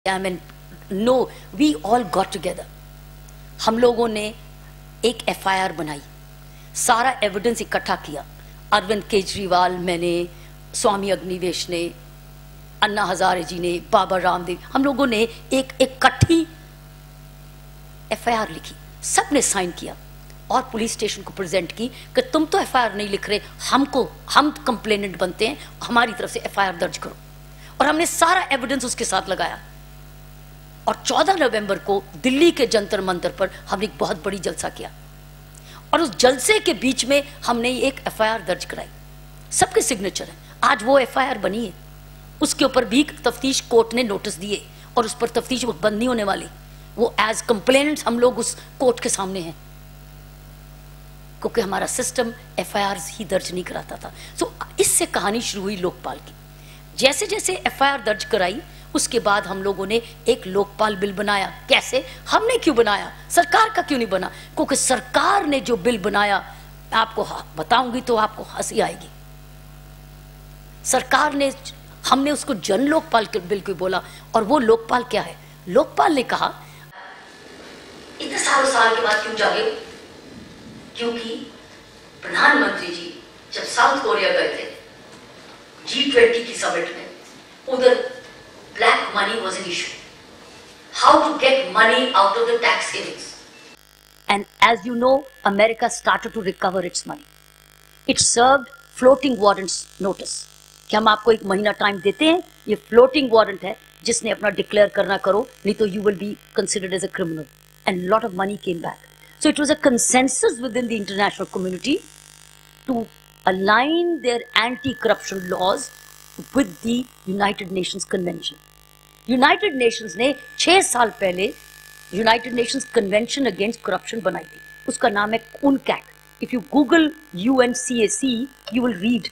I mean, no, we all got together. हम लोगों ने एक एफआईआर बनाई, सारा एविडेंस इकट्ठा किया। अरविंद केजरीवाल, मैंने, स्वामी अग्निवेश ने, अन्ना हजारे जी ने, बाबा रामदेव, हम लोगों ने एक इकट्ठी एफआईआर लिखी, सबने साइन किया और पुलिस स्टेशन को प्रेजेंट की कि तुम तो एफआईआर नहीं लिख रहे, हम कंप्लेनेंट बनते हैं, हमारी तरफ से एफआईआर दर्ज करो। और हमने सारा एविडेंस उसके साथ लगाया और 14 नवंबर को दिल्ली के जंतर मंतर पर हमने एक बहुत बड़ी जलसा किया और उस जलसे के बीच में हमने एक एफआईआर दर्ज कराई, सबके सिग्नेचर है। आज वो एफआईआर बनी है, उसके ऊपर भी तफ्तीश कोर्ट ने नोटिस दिए और उस पर तफ्तीश बंद नहीं होने वाली। वो एज कंप्लेनेंट्स हम लोग उस कोर्ट के सामने हैं क्योंकि हमारा सिस्टम एफआईआर ही दर्ज नहीं कराता था। सो इससे कहानी शुरू हुई लोकपाल की। जैसे जैसे एफआईआर दर्ज कराई उसके बाद हम लोगों ने एक लोकपाल बिल बनाया। कैसे, हमने क्यों बनाया, सरकार का क्यों नहीं बना? क्योंकि सरकार ने जो बिल बनाया, आपको बताऊंगी तो आपको हंसी आएगी। सरकार ने, हमने उसको जन लोकपाल के बिल को बोला। और वो लोकपाल क्या है? लोकपाल ने कहा इतने सालों साल के बाद क्यों जागे? क्योंकि प्रधानमंत्री जी जब साउथ कोरिया गए थे G20 की समिट में, उधर black money was an issue, how to get money out of the tax havens, and as you know America started to recover its money. It served floating warrants notice कि हम आपको 1 महीना time देते हैं, ये floating warrant है, जिसने अपना डिक्लेयर करना करो, नहीं तो you will be considered as a criminal, and lot of money came back. So it was a consensus within the international community to align their anti-corruption laws with the United Nations Convention. United Nations ने 6 साल पहले United Nations Convention Against Corruption बनाई थी, उसका नाम है UNCAC. If you Google UNCAC, you will read.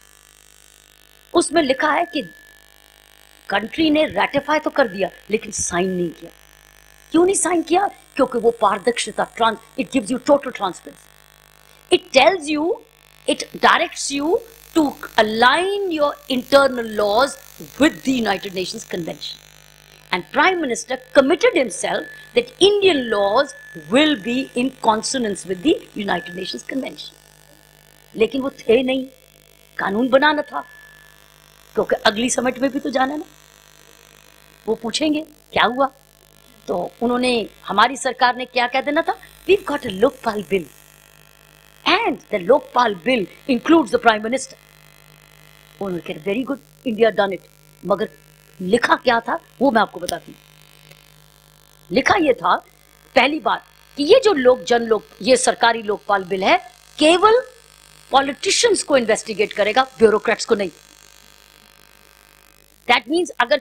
उसमें लिखा है कि कंट्री ने रेटिफाई तो कर दिया लेकिन साइन नहीं किया। क्यों नहीं साइन किया? क्योंकि वो पारदर्शिता, it gives you total transparency, it tells you, it directs you to align your internal laws with the United Nations convention, and prime minister committed himself that Indian laws will be in consonance with the United Nations convention. लेकिन वो थे नहीं, कानून बनाना था, क्योंकि अगली summit में भी तो जाना ना, वो पूछेंगे क्या हुआ। तो उन्होंने, हमारी सरकार ने क्या कह देना था, we got a Lokpal bill and the Lokpal bill includes the prime minister. उन्होंने कहा very good, India done it. मगर लिखा क्या था वो मैं आपको बताती हूँ। लिखा ये था, पहली बात कि ये जो ये सरकारी लोकपाल बिल है, केवल पॉलिटिशियंस को इन्वेस्टिगेट करेगा, ब्यूरोक्रेट्स को नहीं। दैट मीन्स अगर